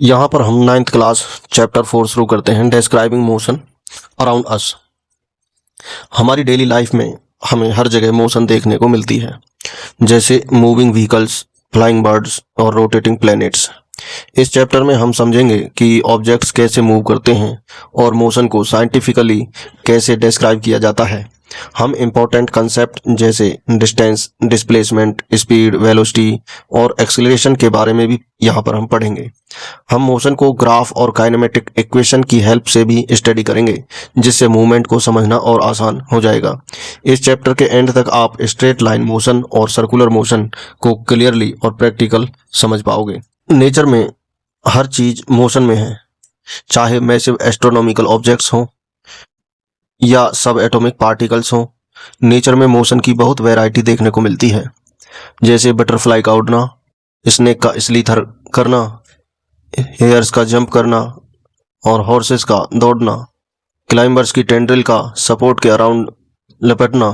यहाँ पर हम 9th क्लास चैप्टर 4 शुरू करते हैं, डिस्क्राइबिंग मोशन अराउंड अस। हमारी डेली लाइफ में हमें हर जगह मोशन देखने को मिलती है, जैसे मूविंग व्हीकल्स, फ्लाइंग बर्ड्स और रोटेटिंग प्लैनेट्स। इस चैप्टर में हम समझेंगे कि ऑब्जेक्ट्स कैसे मूव करते हैं और मोशन को साइंटिफिकली कैसे डिस्क्राइब किया जाता है। हम इम्पोर्टेंट कंसेप्ट जैसे डिस्टेंस, डिस्प्लेसमेंट, स्पीड, वेलोसिटी और एक्सेलरेशन के बारे में भी यहाँ पर हम पढ़ेंगे। हम मोशन को ग्राफ और काइनेमेटिक इक्वेशन की हेल्प से भी स्टडी करेंगे, जिससे मूवमेंट को समझना और आसान हो जाएगा। इस चैप्टर के एंड तक आप स्ट्रेट लाइन मोशन और सर्कुलर मोशन को क्लियरली और प्रैक्टिकल समझ पाओगे। नेचर में हर चीज मोशन में है, चाहे मैसिव एस्ट्रोनॉमिकल ऑब्जेक्ट्स हों या सब एटॉमिक पार्टिकल्स हों। नेचर में मोशन की बहुत वैरायटी देखने को मिलती है, जैसे बटरफ्लाई का उड़ना, स्नेक का स्लीथर करना, हेयर्स का जंप करना और हॉर्सेस का दौड़ना, क्लाइंबर्स की टेंड्रिल का सपोर्ट के अराउंड लपटना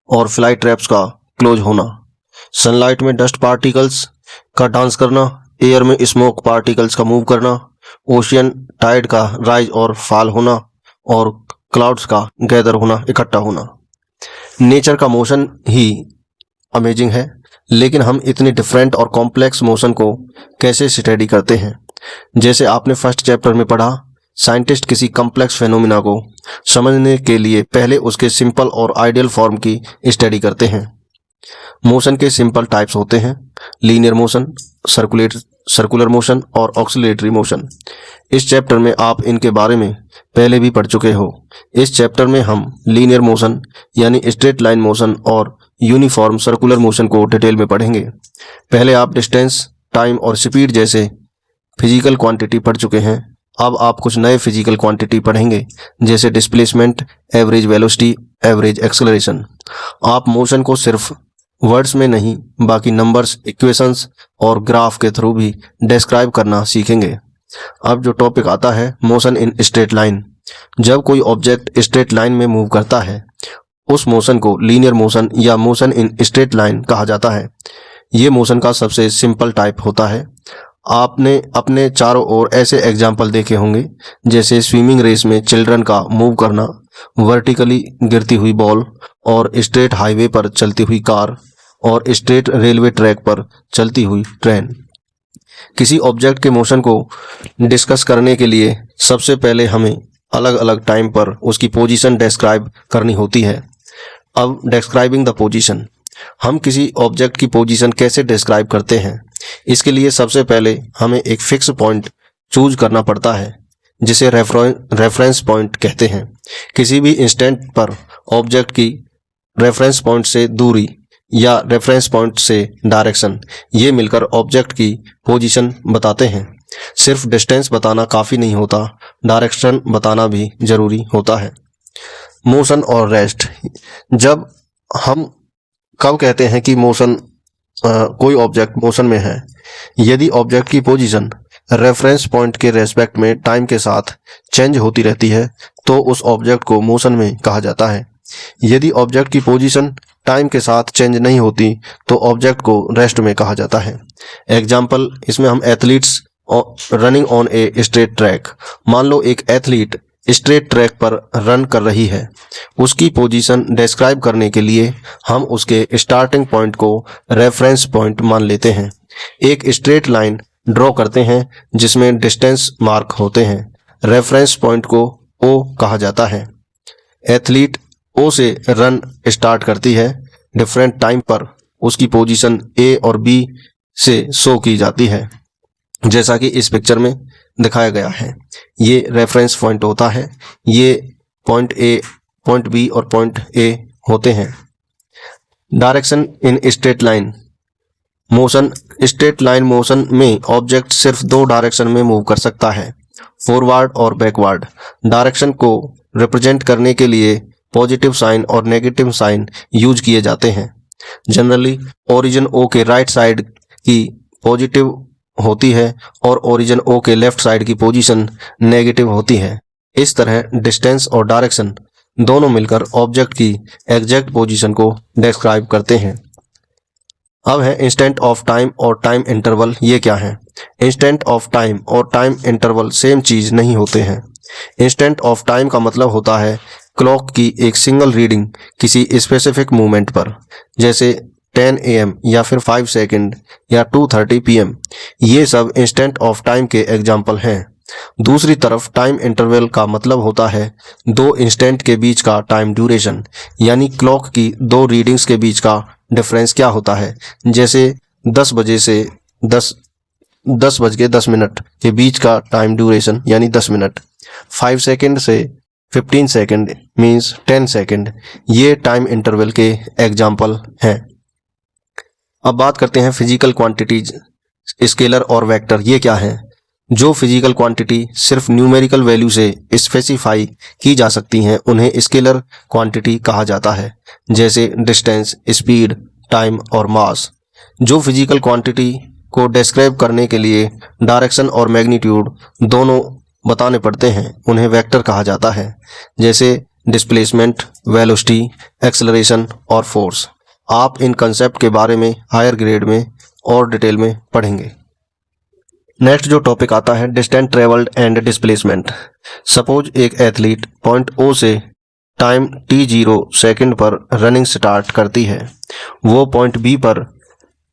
और फ्लाई ट्रैप्स का क्लोज होना, सनलाइट में डस्ट पार्टिकल्स का डांस करना, एयर में स्मोक पार्टिकल्स का मूव करना, ओशियन टाइड का राइज और फॉल होना और क्लाउड्स का गैदर होना, इकट्ठा होना। नेचर का मोशन ही अमेजिंग है, लेकिन हम इतनी डिफरेंट और कॉम्प्लेक्स मोशन को कैसे स्टडी करते हैं। जैसे आपने फर्स्ट चैप्टर में पढ़ा, साइंटिस्ट किसी कॉम्प्लेक्स फेनोमिना को समझने के लिए पहले उसके सिंपल और आइडियल फॉर्म की स्टडी करते हैं। मोशन के सिंपल टाइप्स होते हैं, लीनियर मोशन, सर्कुलर मोशन और ऑक्सिलेटरी मोशन। इस चैप्टर में आप इनके बारे में पहले भी पढ़ चुके हो। इस चैप्टर में हम लीनियर मोशन यानी स्ट्रेट लाइन मोशन और यूनिफॉर्म सर्कुलर मोशन को डिटेल में पढ़ेंगे। पहले आप डिस्टेंस, टाइम और स्पीड जैसे फिजिकल क्वांटिटी पढ़ चुके हैं। अब आप कुछ नए फिजिकल क्वांटिटी पढ़ेंगे, जैसे displacement, average velocity, average acceleration. आप मोशन को सिर्फ वर्ड्स में नहीं, बाकी नंबर्स, इक्वेशंस और ग्राफ के थ्रू भी डिस्क्राइब करना सीखेंगे। अब जो टॉपिक आता है, मोशन इन स्ट्रेट लाइन। जब कोई ऑब्जेक्ट स्ट्रेट लाइन में मूव करता है, उस मोशन को लीनियर मोशन या मोशन इन स्ट्रेट लाइन कहा जाता है। ये मोशन का सबसे सिंपल टाइप होता है। आपने अपने चारों ओर ऐसे एग्जाम्पल देखे होंगे, जैसे स्विमिंग रेस में चिल्ड्रन का मूव करना, वर्टिकली गिरती हुई बॉल और स्ट्रेट हाईवे पर चलती हुई कार और स्ट्रेट रेलवे ट्रैक पर चलती हुई ट्रेन। किसी ऑब्जेक्ट के मोशन को डिस्कस करने के लिए सबसे पहले हमें अलग अलग टाइम पर उसकी पोजीशन डिस्क्राइब करनी होती है। अब डिस्क्राइबिंग द पोजीशन, हम किसी ऑब्जेक्ट की पोजीशन कैसे डिस्क्राइब करते हैं। इसके लिए सबसे पहले हमें एक फिक्स पॉइंट चूज करना पड़ता है, जिसे रेफरेंस पॉइंट कहते हैं। किसी भी इंस्टेंट पर ऑब्जेक्ट की रेफरेंस पॉइंट से दूरी या रेफरेंस पॉइंट से डायरेक्शन, ये मिलकर ऑब्जेक्ट की पोजीशन बताते हैं। सिर्फ डिस्टेंस बताना काफ़ी नहीं होता, डायरेक्शन बताना भी जरूरी होता है। मोशन और रेस्ट, जब हम कब कहते हैं कि कोई ऑब्जेक्ट मोशन में है, यदि ऑब्जेक्ट की पोजीशन रेफरेंस पॉइंट के रेस्पेक्ट में टाइम के साथ चेंज होती रहती है, तो उस ऑब्जेक्ट को मोशन में कहा जाता है। यदि ऑब्जेक्ट की पोजीशन टाइम के साथ चेंज नहीं होती, तो ऑब्जेक्ट को रेस्ट में कहा जाता है। एग्जाम्पल, इसमें हम athletes running on a straight track. मान लो एक एथलीट स्ट्रेट ट्रैक पर रन कर रही है। उसकी पोजीशन डिस्क्राइब करने के लिए हम उसके स्टार्टिंग पॉइंट को रेफरेंस पॉइंट मान लेते हैं। एक स्ट्रेट लाइन ड्रॉ करते हैं जिसमें डिस्टेंस मार्क होते हैं। रेफरेंस पॉइंट को ओ कहा जाता है। एथलीट ओ से रन स्टार्ट करती है, डिफरेंट टाइम पर उसकी पोजीशन ए और बी से शो की जाती है, जैसा कि इस पिक्चर में दिखाया गया है। ये रेफरेंस पॉइंट होता है। ये पॉइंट ए, पॉइंट बी और पॉइंट ए होते हैं। Direction in straight line motion, straight line motion में ऑब्जेक्ट सिर्फ दो डायरेक्शन में मूव कर सकता है, फॉरवर्ड और बैकवर्ड। डायरेक्शन को रिप्रेजेंट करने के लिए पॉजिटिव साइन और नेगेटिव साइन यूज किए जाते हैं। जनरली ओरिजिन ओ के राइट साइड की पॉजिटिव होती है और ओरिजिन ओ के लेफ्ट साइड की पोजीशन नेगेटिव होती है। इस तरह डिस्टेंस और डायरेक्शन दोनों मिलकर ऑब्जेक्ट की एग्जैक्ट पोजीशन को डिस्क्राइब करते हैं। अब है इंस्टेंट ऑफ टाइम और टाइम इंटरवल। ये क्या है? इंस्टेंट ऑफ टाइम और टाइम इंटरवल सेम चीज़ नहीं होते हैं। इंस्टेंट ऑफ टाइम का मतलब होता है क्लॉक की एक सिंगल रीडिंग किसी स्पेसिफिक मोमेंट पर, जैसे 10 AM या फिर 5 सेकंड या 2:30 PM। ये सब इंस्टेंट ऑफ टाइम के एग्जाम्पल हैं। दूसरी तरफ टाइम इंटरवल का मतलब होता है दो इंस्टेंट के बीच का टाइम ड्यूरेशन, यानी क्लॉक की दो रीडिंग्स के बीच का डिफरेंस क्या होता है। जैसे 10 बजे से 10:10 के बीच का टाइम ड्यूरेशन यानी 10 मिनट, 5 सेकंड से 15 सेकंड मीन्स 10 सेकंड। ये टाइम इंटरवल के एग्जाम्पल हैं। अब बात करते हैं फिजिकल क्वांटिटीज, स्केलर और वेक्टर। ये क्या है? जो फिजिकल क्वांटिटी सिर्फ न्यूमेरिकल वैल्यू से स्पेसिफाई की जा सकती हैं उन्हें स्केलर क्वांटिटी कहा जाता है, जैसे डिस्टेंस, स्पीड, टाइम और मास। जो फिजिकल क्वांटिटी को डिस्क्राइब करने के लिए डायरेक्शन और मैग्नीट्यूड दोनों बताने पड़ते हैं उन्हें वेक्टर कहा जाता है, जैसे डिस्प्लेसमेंट, वेलोसिटी, एक्सेलरेशन और फोर्स। आप इन कंसेप्ट के बारे में हायर ग्रेड में और डिटेल में पढ़ेंगे। नेक्स्ट जो टॉपिक आता है distance travelled and displacement. Suppose एक एथलीट पॉइंट O से टाइम t0 सेकंड पर रनिंग स्टार्ट करती है। वो पॉइंट B पर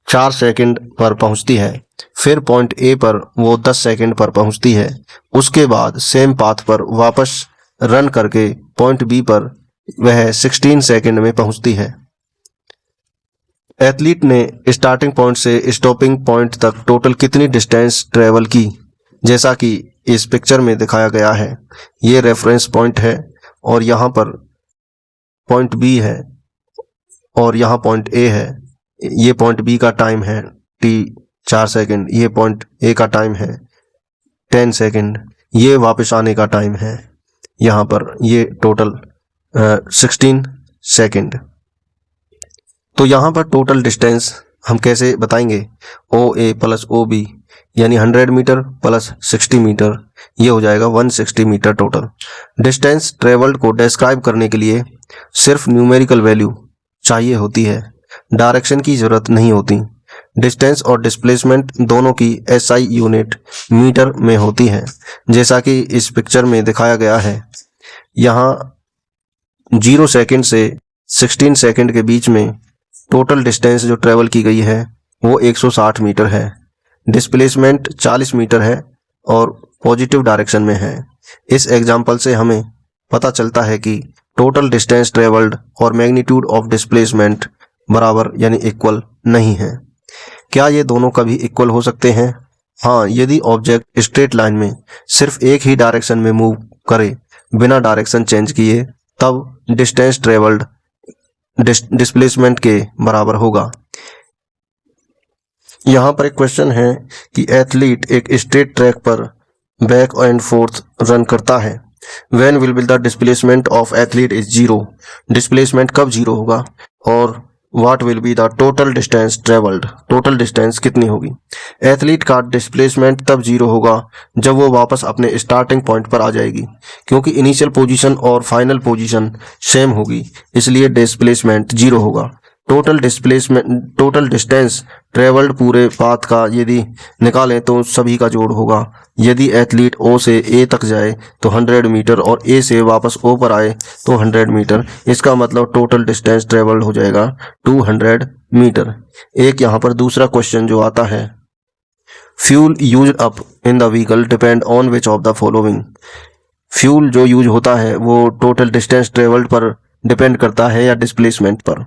4 सेकंड पर पहुंचती है, फिर पॉइंट A पर वो 10 सेकंड पर पहुंचती है। उसके बाद सेम पाथ पर वापस रन करके पॉइंट B पर वह 16 सेकंड में पहुंचती है। एथलीट ने स्टार्टिंग पॉइंट से स्टॉपिंग पॉइंट तक टोटल कितनी डिस्टेंस ट्रेवल की, जैसा कि इस पिक्चर में दिखाया गया है। ये रेफरेंस पॉइंट है और यहाँ पर पॉइंट B है और यहाँ पॉइंट A है। ये पॉइंट B का टाइम है t 4 सेकंड, ये पॉइंट A का टाइम है 10 सेकंड, ये वापस आने का टाइम है यहाँ पर ये टोटल 16 सेकंड। तो यहाँ पर टोटल डिस्टेंस हम कैसे बताएंगे? OA प्लस OB यानी 100 मीटर प्लस 60 मीटर, ये हो जाएगा 160 मीटर टोटल। डिस्टेंस ट्रेवल्ड को डिस्क्राइब करने के लिए सिर्फ न्यूमेरिकल वैल्यू चाहिए होती है, डायरेक्शन की ज़रूरत नहीं होती। डिस्टेंस और डिस्प्लेसमेंट दोनों की SI यूनिट मीटर में होती है, जैसा कि इस पिक्चर में दिखाया गया है। यहाँ 0 सेकंड से 16 सेकंड के बीच में टोटल डिस्टेंस जो ट्रेवल की गई है वो 160 मीटर है। डिस्प्लेसमेंट 40 मीटर है और पॉजिटिव डायरेक्शन में है। इस एग्जाम्पल से हमें पता चलता है कि टोटल डिस्टेंस ट्रेवल्ड और मैग्नीट्यूड ऑफ डिस्प्लेसमेंट बराबर यानी इक्वल नहीं है। क्या ये दोनों कभी इक्वल हो सकते हैं? हाँ, यदि ऑब्जेक्ट स्ट्रेट लाइन में सिर्फ एक ही डायरेक्शन में मूव करे बिना डायरेक्शन चेंज किए, तब डिस्टेंस ट्रेवल्ड डिस्प्लेसमेंट के बराबर होगा। यहाँ पर एक क्वेश्चन है कि एथलीट एक स्ट्रेट ट्रैक पर बैक एंड फोर्थ रन करता है। When will be the displacement of athlete is 0। Displacement कब 0 होगा और what will be the total distance travelled, total distance कितनी होगी? एथलीट का डिस्प्लेसमेंट तब 0 होगा जब वो वापस अपने स्टार्टिंग पॉइंट पर आ जाएगी, क्योंकि इनिशियल पोजीशन और फाइनल पोजीशन सेम होगी, इसलिए डिस्प्लेसमेंट 0 होगा। टोटल डिस्टेंस ट्रेवल्ड पूरे पाथ का यदि निकालें तो सभी का जोड़ होगा। यदि एथलीट O से A तक जाए तो 100 मीटर और A से वापस O पर आए तो 100 मीटर। इसका मतलब टोटल डिस्टेंस ट्रेवल्ड हो जाएगा 200 मीटर। एक यहाँ पर दूसरा क्वेश्चन जो आता है, fuel use up in the vehicle depend on which of the following. Fuel जो यूज होता है वो टोटल डिस्टेंस ट्रेवल्ड पर डिपेंड करता है या डिस्प्लेसमेंट पर?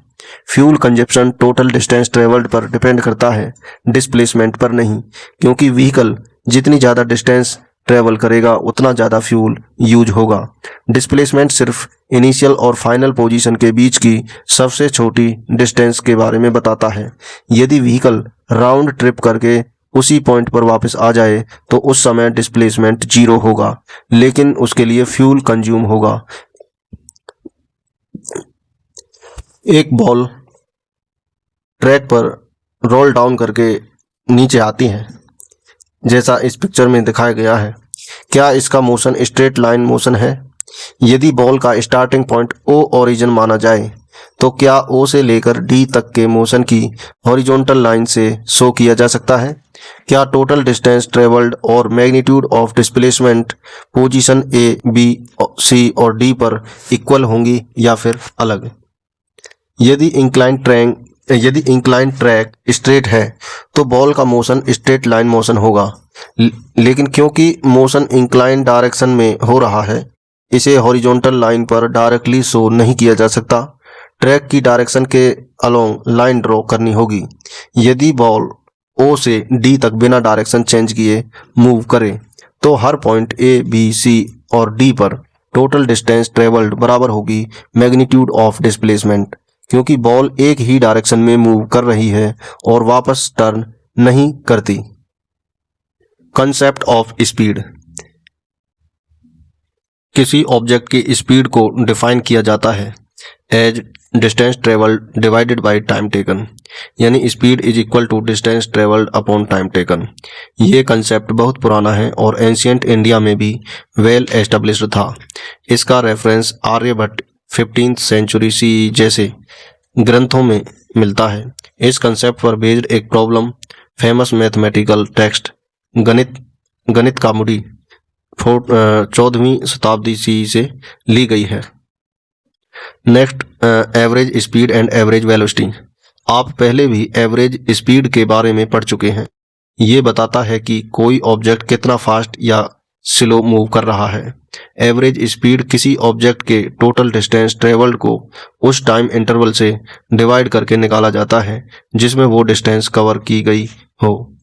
Fuel consumption total distance travelled पर डिपेंड करता है, डिस्प्लेसमेंट पर नहीं, क्योंकि व्हीकल जितनी ज़्यादा डिस्टेंस ट्रेवल करेगा उतना ज़्यादा फ्यूल यूज होगा। डिस्प्लेसमेंट सिर्फ इनिशियल और फाइनल पोजीशन के बीच की सबसे छोटी डिस्टेंस के बारे में बताता है। यदि व्हीकल राउंड ट्रिप करके उसी पॉइंट पर वापस आ जाए तो उस समय डिस्प्लेसमेंट 0 होगा, लेकिन उसके लिए फ्यूल कंज्यूम होगा। एक बॉल ट्रैक पर रोल डाउन करके नीचे आती है, जैसा इस पिक्चर में दिखाया गया है। क्या इसका मोशन स्ट्रेट लाइन मोशन है? यदि बॉल का स्टार्टिंग पॉइंट O ओरिजिन माना जाए, तो क्या ओ से लेकर डी तक के मोशन की हॉरिजॉन्टल लाइन से शो किया जा सकता है? क्या टोटल डिस्टेंस ट्रेवल्ड और magnitude of displacement position A, B, C और डी पर इक्वल होंगी या फिर अलग? यदि इंक्लाइन ट्रैक स्ट्रेट है तो बॉल का मोशन स्ट्रेट लाइन मोशन होगा, लेकिन क्योंकि मोशन इंक्लाइन डायरेक्शन में हो रहा है, इसे हॉरिजॉन्टल लाइन पर डायरेक्टली शो नहीं किया जा सकता। ट्रैक की डायरेक्शन के अलोंग लाइन ड्रॉ करनी होगी। यदि बॉल ओ से डी तक बिना डायरेक्शन चेंज किए मूव करे तो हर पॉइंट ए, बी, सी और डी पर टोटल डिस्टेंस ट्रेवल्ड बराबर होगी मैग्नीट्यूड ऑफ डिस्प्लेसमेंट, क्योंकि बॉल एक ही डायरेक्शन में मूव कर रही है और वापस टर्न नहीं करती। Concept of speed. किसी ऑब्जेक्ट की स्पीड को डिफाइन किया जाता है as distance travelled divided by time taken, यानी speed is equal to distance travelled upon time taken. ये कंसेप्ट बहुत पुराना है और एंशियंट इंडिया में भी वेल एस्टेब्लिश्ड था। इसका reference Aryabhata 15th century CE जैसे ग्रंथों में मिलता है। इस कंसेप्ट पर बेस्ड एक प्रॉब्लम फेमस मैथमेटिकल टेक्स्ट गणित का मुड़ी 14वीं शताब्दी CE से ली गई है। Next, average speed and average velocity. आप पहले भी एवरेज स्पीड के बारे में पढ़ चुके हैं। ये बताता है कि कोई ऑब्जेक्ट कितना फास्ट या स्लो मूव कर रहा है। एवरेज स्पीड किसी ऑब्जेक्ट के टोटल डिस्टेंस ट्रेवल्ड को उस टाइम इंटरवल से डिवाइड करके निकाला जाता है जिसमें वो डिस्टेंस कवर की गई हो।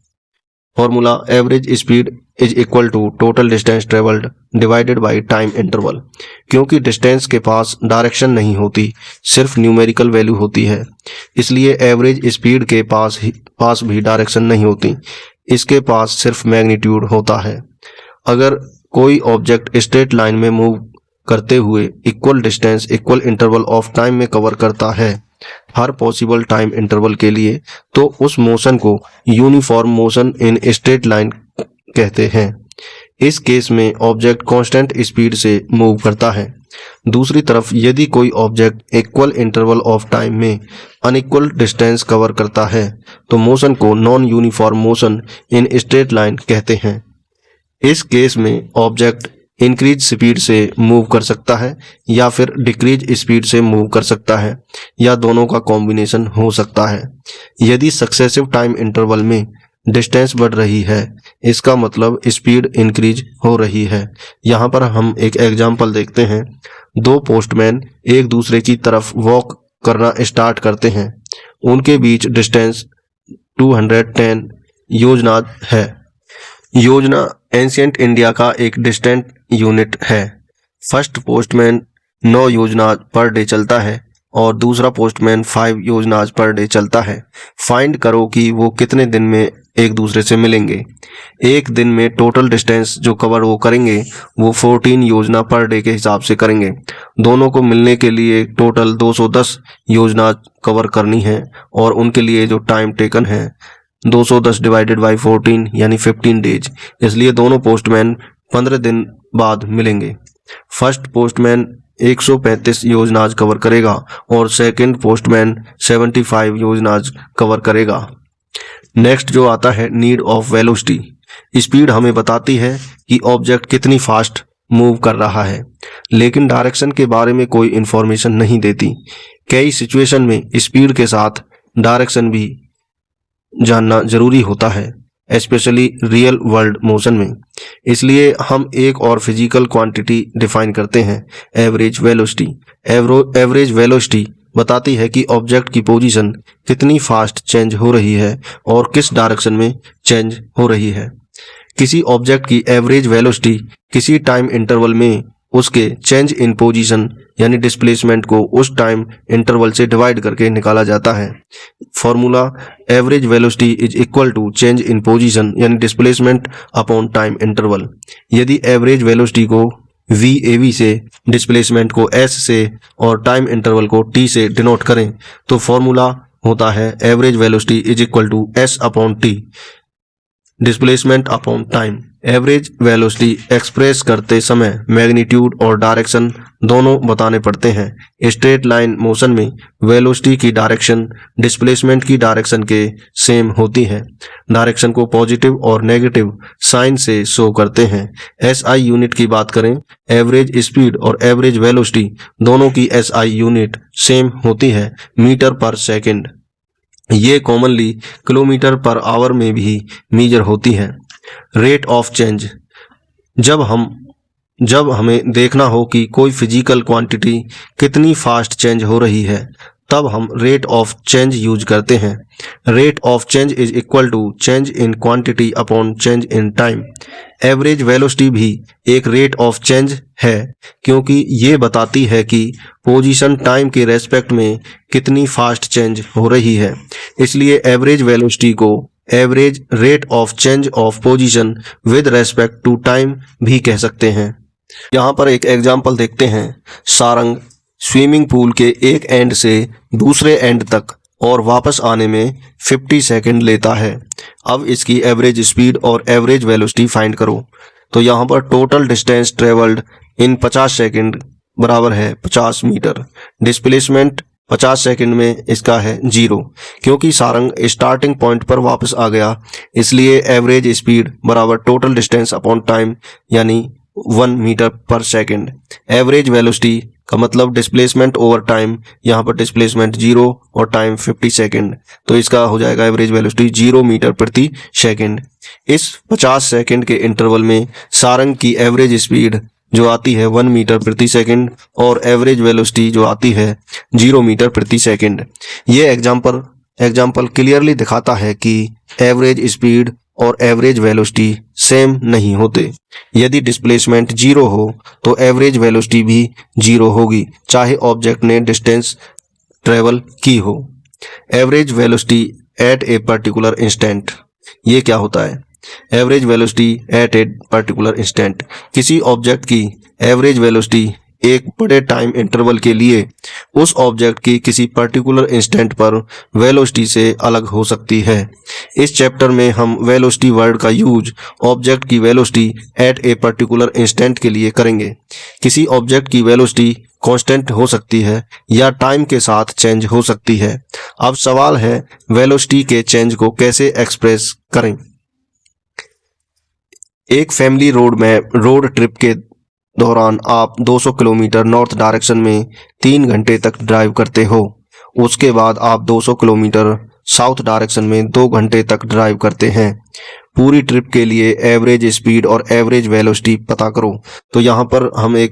Formula average speed is equal to total distance travelled divided by time interval. क्योंकि डिस्टेंस के पास डायरेक्शन नहीं होती, सिर्फ न्यूमेरिकल वैल्यू होती है, इसलिए एवरेज स्पीड के पास भी डायरेक्शन नहीं होती, इसके पास सिर्फ मैग्नीट्यूड होता है। अगर कोई ऑब्जेक्ट स्ट्रेट लाइन में मूव करते हुए equal distance equal interval of time में कवर करता है हर पॉसिबल टाइम इंटरवल के लिए, तो उस मोशन को uniform motion in straight line कहते हैं। इस केस में ऑब्जेक्ट कांस्टेंट स्पीड से मूव करता है। दूसरी तरफ यदि कोई object equal interval of time में अनइक्वल डिस्टेंस कवर करता है तो मोशन को non uniform motion in straight line कहते हैं। इस केस में ऑब्जेक्ट इंक्रीज स्पीड से मूव कर सकता है या फिर डिक्रीज स्पीड से मूव कर सकता है या दोनों का कॉम्बिनेशन हो सकता है। यदि सक्सेसिव टाइम इंटरवल में डिस्टेंस बढ़ रही है, इसका मतलब स्पीड इंक्रीज हो रही है। यहाँ पर हम एक एग्जांपल देखते हैं। दो पोस्टमैन एक दूसरे की तरफ वॉक करना स्टार्ट करते हैं। उनके बीच डिस्टेंस 210 योजना है। योजना एंशियंट इंडिया का एक डिस्टेंट यूनिट है। फर्स्ट पोस्टमैन 9 योजना पर डे चलता है और दूसरा पोस्टमैन 5 योजनाज पर डे चलता है। फाइंड करो कि वो कितने दिन में एक दूसरे से मिलेंगे। एक दिन में टोटल डिस्टेंस जो कवर वो करेंगे वो 14 योजना पर डे के हिसाब से करेंगे। दोनों को मिलने के लिए टोटल 210 योजना कवर करनी है और उनके लिए जो टाइम टेकन है 210 डिवाइडेड बाई 14 यानी 15 डेज। इसलिए दोनों पोस्टमैन 15 दिन बाद मिलेंगे। फर्स्ट पोस्टमैन 135 योजनाज कवर करेगा और सेकंड पोस्टमैन 75 योजनाज कवर करेगा। नेक्स्ट जो आता है नीड ऑफ वेलोसिटी। स्पीड हमें बताती है कि ऑब्जेक्ट कितनी फास्ट मूव कर रहा है, लेकिन डायरेक्शन के बारे में कोई इंफॉर्मेशन नहीं देती। कई सिचुएशन में स्पीड के साथ डायरेक्शन भी जानना जरूरी होता है, स्पेशली रियल वर्ल्ड मोशन में। इसलिए हम एक और फिजिकल क्वांटिटी डिफाइन करते हैं, एवरेज वेलोसिटी। एवरेज वेलोसिटी बताती है कि ऑब्जेक्ट की पोजीशन कितनी फास्ट चेंज हो रही है और किस डायरेक्शन में चेंज हो रही है। किसी ऑब्जेक्ट की एवरेज वेलोसिटी किसी टाइम इंटरवल में उसके चेंज इन पोजीशन यानी डिस्प्लेसमेंट को उस टाइम इंटरवल से डिवाइड करके निकाला जाता है। Formula average velocity is equal to change in position यानी डिस्प्लेसमेंट अपॉन टाइम इंटरवल। यदि एवरेज वेलोसिटी को VAV से, डिस्प्लेसमेंट को S से और टाइम इंटरवल को T से डिनोट करें तो फॉर्मूला होता है average velocity is equal to S upon T displacement upon time. Average velocity express करते समय मैग्नीट्यूड और डायरेक्शन दोनों बताने पड़ते हैं। स्ट्रेट लाइन मोशन में वेलोसिटी की डायरेक्शन डिस्प्लेसमेंट की डायरेक्शन के सेम होती है। डायरेक्शन को पॉजिटिव और नेगेटिव साइन से शो करते हैं। एसआई यूनिट की बात करें, एवरेज स्पीड और एवरेज वेलोसिटी दोनों की एसआई यूनिट सेम होती है, मीटर पर सेकंड। ये कॉमनली किलोमीटर पर आवर में भी मेजर होती है। रेट ऑफ चेंज, जब हमें देखना हो कि कोई फिजिकल क्वांटिटी कितनी फास्ट चेंज हो रही है, तब हम रेट ऑफ चेंज यूज करते हैं। Rate of change is equal to change in quantity upon change in time. Average velocity भी एक रेट ऑफ चेंज है, क्योंकि ये बताती है कि पोजीशन टाइम के रेस्पेक्ट में कितनी फास्ट चेंज हो रही है। इसलिए एवरेज वेलोसिटी को average rate of change of position with respect to time भी कह सकते हैं। यहाँ पर एक एग्जाम्पल देखते हैं। सारंग स्विमिंग पूल के एक एंड से दूसरे एंड तक और वापस आने में 50 सेकंड लेता है। अब इसकी एवरेज स्पीड और एवरेज वेलोसिटी फाइंड करो। तो यहाँ पर total distance travelled in 50 second बराबर है 50 मीटर। डिस्प्लेसमेंट 50 सेकंड में इसका है 0, क्योंकि सारंग स्टार्टिंग पॉइंट पर वापस आ गया, इसलिए एवरेज स्पीड बराबर टोटल डिस्टेंस अपॉन टाइम यानी 1 मीटर पर सेकंड। एवरेज वेलोसिटी का मतलब डिस्प्लेसमेंट ओवर टाइम, यहाँ पर डिस्प्लेसमेंट 0 और टाइम 50 सेकंड, तो इसका हो जाएगा एवरेज वेलोसिटी 0 मीटर प्रति सेकंड। इस 50 सेकंड के इंटरवल में सारंग की एवरेज स्पीड जो आती है 1 मीटर प्रति सेकंड और एवरेज वेलोसिटी जो आती है 0 मीटर प्रति सेकंड। ये एग्जाम्पल क्लियरली दिखाता है कि एवरेज स्पीड और एवरेज वेलोसिटी सेम नहीं होते। यदि डिस्प्लेसमेंट 0 हो तो एवरेज वेलोसिटी भी 0 होगी, चाहे ऑब्जेक्ट ने डिस्टेंस ट्रेवल की हो। Average velocity at a particular instant, ये क्या होता है? Average velocity at a particular instant, किसी ऑब्जेक्ट की एवरेज वेलोसिटी एक बड़े टाइम इंटरवल के लिए उस ऑब्जेक्ट की किसी पर्टिकुलर इंस्टेंट पर वेलोसिटी से अलग हो सकती है। इस चैप्टर में हम वेलोसिटी वर्ड का यूज ऑब्जेक्ट की velocity at a particular instant के लिए करेंगे। किसी ऑब्जेक्ट की वेलोसिटी कांस्टेंट हो सकती है या टाइम के साथ चेंज हो सकती है। अब सवाल है वेलोसिटी के चेंज को कैसे एक्सप्रेस करें। एक फैमिली रोड ट्रिप के दौरान आप 200 किलोमीटर नॉर्थ डायरेक्शन में 3 घंटे तक ड्राइव करते हो। उसके बाद आप 200 किलोमीटर साउथ डायरेक्शन में 2 घंटे तक ड्राइव करते हैं। पूरी ट्रिप के लिए एवरेज स्पीड और एवरेज वेलोसिटी पता करो। तो यहाँ पर हम ये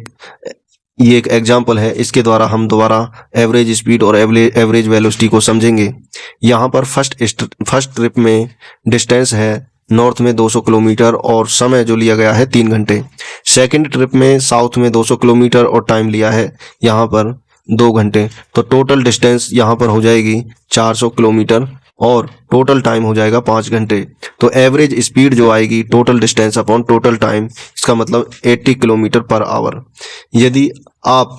एक एग्जाम्पल है, इसके द्वारा हम दोबारा एवरेज स्पीड और एवरेज वेलोसिटी को समझेंगे। यहाँ पर फर्स्ट ट्रिप में डिस्टेंस है नॉर्थ में 200 किलोमीटर और समय जो लिया गया है 3 घंटे। सेकंड ट्रिप में साउथ में 200 किलोमीटर और टाइम लिया है यहाँ पर 2 घंटे। तो टोटल डिस्टेंस यहाँ पर हो जाएगी 400 किलोमीटर और टोटल टाइम हो जाएगा 5 घंटे। तो एवरेज स्पीड जो आएगी total distance upon total time, इसका मतलब 80 किलोमीटर पर आवर। यदि अब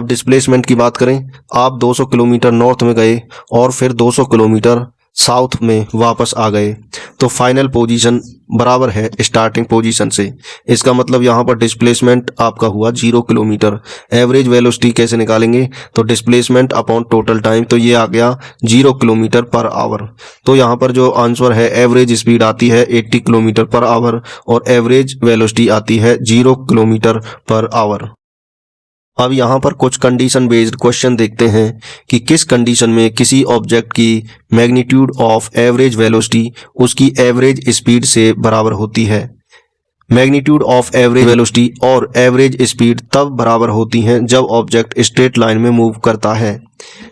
डिस्प्लेसमेंट की बात करें, आप 200 किलोमीटर नॉर्थ में गए और फिर 200 किलोमीटर साउथ में वापस आ गए, तो फाइनल पोजीशन बराबर है स्टार्टिंग पोजीशन से। इसका मतलब यहाँ पर डिस्प्लेसमेंट आपका हुआ 0 किलोमीटर। एवरेज वेलोसिटी कैसे निकालेंगे? तो डिस्प्लेसमेंट अपॉन टोटल टाइम, तो ये आ गया 0 किलोमीटर पर आवर। तो यहाँ पर जो आंसर है एवरेज स्पीड आती है 80 किलोमीटर पर आवर और एवरेज वेलोसिटी आती है 0 किलोमीटर पर आवर। अब यहाँ पर कुछ कंडीशन बेस्ड क्वेश्चन देखते हैं कि किस कंडीशन में किसी ऑब्जेक्ट की मैग्नीट्यूड ऑफ एवरेज वेलोसिटी उसकी एवरेज स्पीड से बराबर होती है। मैग्नीट्यूड ऑफ एवरेज वेलोसिटी और एवरेज स्पीड तब बराबर होती हैं जब ऑब्जेक्ट स्ट्रेट लाइन में मूव करता है,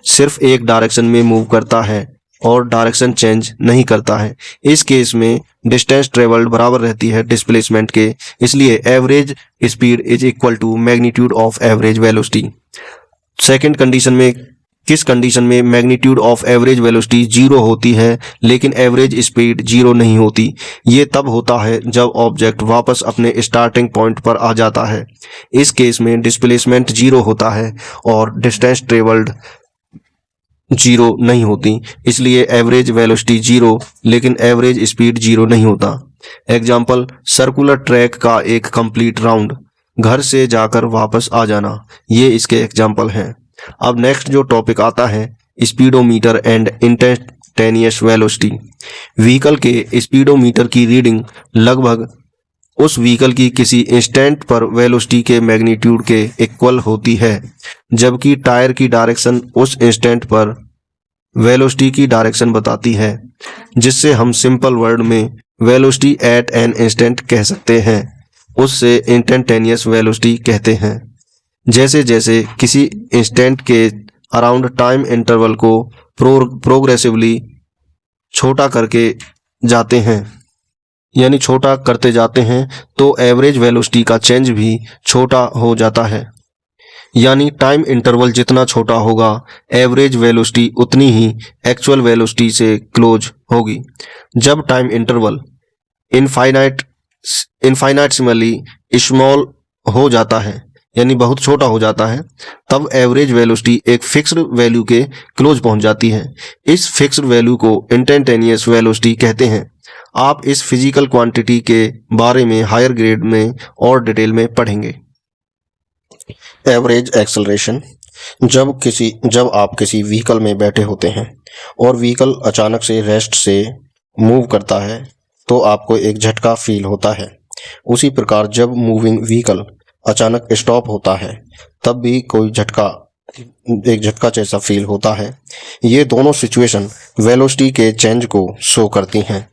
सिर्फ एक डायरेक्शन में मूव करता है और डायरेक्शन चेंज नहीं करता है। इस केस में डिस्टेंस ट्रेवल्ड बराबर रहती है डिस्प्लेसमेंट के, इसलिए average speed is equal to magnitude of average velocity. Second condition में, किस कंडीशन में मैग्नीट्यूड ऑफ एवरेज वेलोसिटी 0 होती है लेकिन एवरेज स्पीड 0 नहीं होती? ये तब होता है जब ऑब्जेक्ट वापस अपने स्टार्टिंग पॉइंट पर आ जाता है। इस केस में डिस्प्लेसमेंट 0 होता है और डिस्टेंस ट्रेवल्ड 0 नहीं होती, इसलिए एवरेज वेलोसिटी 0 लेकिन एवरेज स्पीड 0 नहीं होता। एग्जाम्पल, सर्कुलर ट्रैक का एक कंप्लीट राउंड। घर से जाकर वापस आ जाना, ये इसके एग्जाम्पल हैं। अब नेक्स्ट जो टॉपिक आता है speedometer and instantaneous velocity. Vehicle के स्पीडोमीटर की रीडिंग लगभग उस व्हीकल की किसी इंस्टेंट पर वेलोसिटी के मैग्नीट्यूड के इक्वल होती है, जबकि टायर की डायरेक्शन उस इंस्टेंट पर वेलोसिटी की डायरेक्शन बताती है, जिससे हम सिंपल वर्ड में वेलोसिटी एट एन इंस्टेंट कह सकते हैं, उससे इंस्टेंटेनियस वेलोसिटी कहते हैं। जैसे जैसे किसी इंस्टेंट के अराउंड टाइम इंटरवल को प्रोग्रेसिवली छोटा करके जाते हैं, यानी छोटा करते जाते हैं, तो एवरेज वेलोसिटी का चेंज भी छोटा हो जाता है। यानी टाइम इंटरवल जितना छोटा होगा, एवरेज वेलोसिटी उतनी ही एक्चुअल वेलोसिटी से क्लोज होगी। जब टाइम इंटरवल इनफाइनाइटसिमली स्मॉल हो जाता है, यानी बहुत छोटा हो जाता है, तब एवरेज वेलोसिटी एक फिक्स्ड वैल्यू के क्लोज पहुंच जाती है। इस फिक्स्ड वैल्यू को इंस्टेंटेनियस वेलोसिटी कहते हैं। आप इस फिजिकल क्वांटिटी के बारे में हायर ग्रेड में और डिटेल में पढ़ेंगे। Average acceleration. जब आप किसी व्हीकल में बैठे होते हैं और व्हीकल अचानक से रेस्ट से मूव करता है, तो आपको एक झटका फील होता है। उसी प्रकार जब मूविंग व्हीकल अचानक स्टॉप होता है, तब भी एक झटका जैसा फील होता है। ये दोनों सिचुएशन वेलोसिटी के चेंज को शो करती हैं।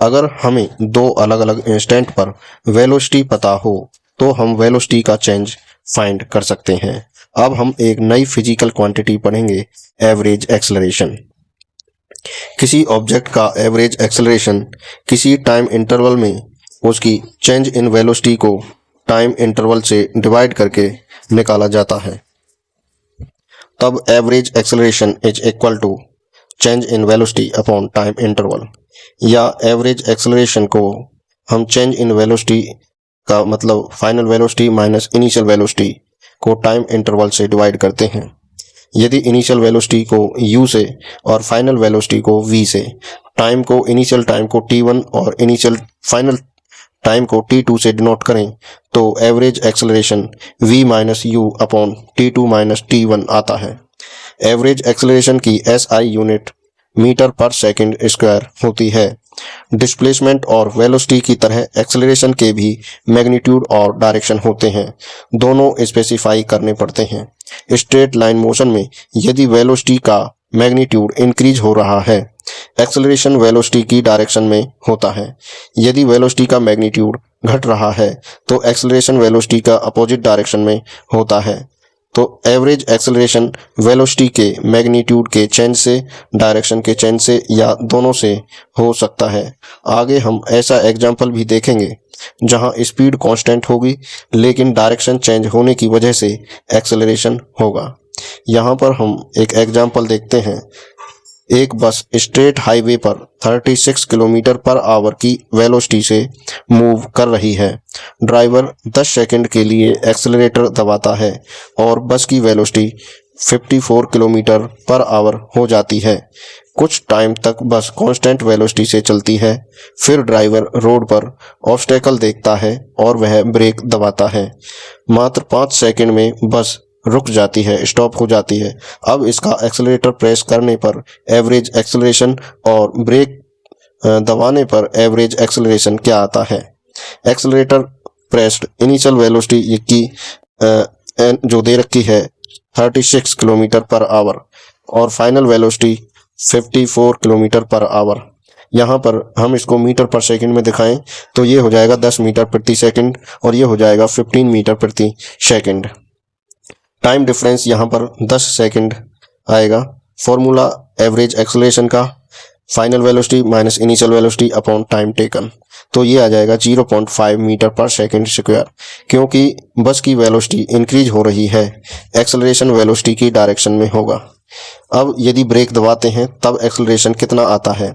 अगर हमें दो अलग अलग इंस्टेंट पर वेलोसिटी पता हो, तो हम वेलोसिटी का चेंज फाइंड कर सकते हैं। अब हम एक नई फिजिकल क्वांटिटी पढ़ेंगे, एवरेज एक्सेलरेशन। किसी ऑब्जेक्ट का एवरेज एक्सेलरेशन किसी टाइम इंटरवल में उसकी चेंज इन वेलोसिटी को टाइम इंटरवल से डिवाइड करके निकाला जाता है। तब average acceleration is equal to change in velocity upon time interval. या एवरेज एक्सेलरेशन को हम चेंज इन वेलोसिटी का मतलब final velocity minus initial velocity को टाइम इंटरवल से डिवाइड करते हैं। यदि इनिशियल वेलोसिटी को u से और फाइनल वेलोसिटी को v से, टाइम को इनिशियल टाइम को t1 और इनिशियल फाइनल टाइम को t2 से डिनोट करें, तो average acceleration v minus you upon t2 minus t1 आता है। एवरेज एक्सेलरेशन की SI यूनिट मीटर पर सेकंड स्क्वायर होती है। डिस्प्लेसमेंट और वेलोसिटी की तरह एक्सेलरेशन के भी मैग्नीट्यूड और डायरेक्शन होते हैं, दोनों स्पेसिफाई करने पड़ते हैं। स्ट्रेट लाइन मोशन में यदि वेलोसिटी का मैग्नीट्यूड इंक्रीज हो रहा है, एक्सेलरेशन वेलोसिटी की डायरेक्शन में होता है। यदि वेलोसिटी का मैग्नीट्यूड घट रहा है, तो एक्सेलरेशन वेलोसिटी का अपोजिट डायरेक्शन में होता है। तो एवरेज एक्सेलरेशन वेलोसिटी के मैग्नीट्यूड के चेंज से, डायरेक्शन के चेंज से, या दोनों से हो सकता है। आगे हम ऐसा एग्जाम्पल भी देखेंगे जहां स्पीड कांस्टेंट होगी, लेकिन डायरेक्शन चेंज होने की वजह से एक्सेलरेशन होगा। यहां पर हम एक एग्जाम्पल देखते हैं। एक बस स्ट्रेट हाईवे पर 36 किलोमीटर पर आवर की वेलोसिटी से मूव कर रही है। ड्राइवर 10 सेकंड के लिए एक्सेलरेटर दबाता है और बस की वेलोसिटी 54 किलोमीटर पर आवर हो जाती है। कुछ टाइम तक बस कांस्टेंट वेलोसिटी से चलती है। फिर ड्राइवर रोड पर ऑब्स्टेकल देखता है और वह ब्रेक दबाता है। मात्र 5 सेकंड में बस रुक जाती है, स्टॉप हो जाती है। अब इसका एक्सेलरेटर प्रेस करने पर एवरेज एक्सेलरेशन और ब्रेक दबाने पर एवरेज एक्सेलरेशन क्या आता है। एक्सेलरेटर प्रेस्ड इनिशियल वेलोसिटी की जो दे रखी है 36 किलोमीटर पर आवर और final velocity 54 kilometre per hour. यहाँ पर हम इसको मीटर पर सेकंड में दिखाएं तो ये हो जाएगा 10 मीटर प्रति सेकंड और ये हो जाएगा 15 मीटर प्रति सेकंड। टाइम डिफरेंस यहाँ पर 10 सेकंड आएगा। फॉर्मूला एवरेज एक्सेलरेशन का final velocity minus initial velocity upon time taken, तो ये आ जाएगा 0.5 मीटर पर सेकंड स्क्वायर। क्योंकि बस की वेलोसिटी इंक्रीज हो रही है, एक्सेलरेशन वेलोसिटी की डायरेक्शन में होगा। अब यदि ब्रेक दबाते हैं तब एक्सेलरेशन कितना आता है,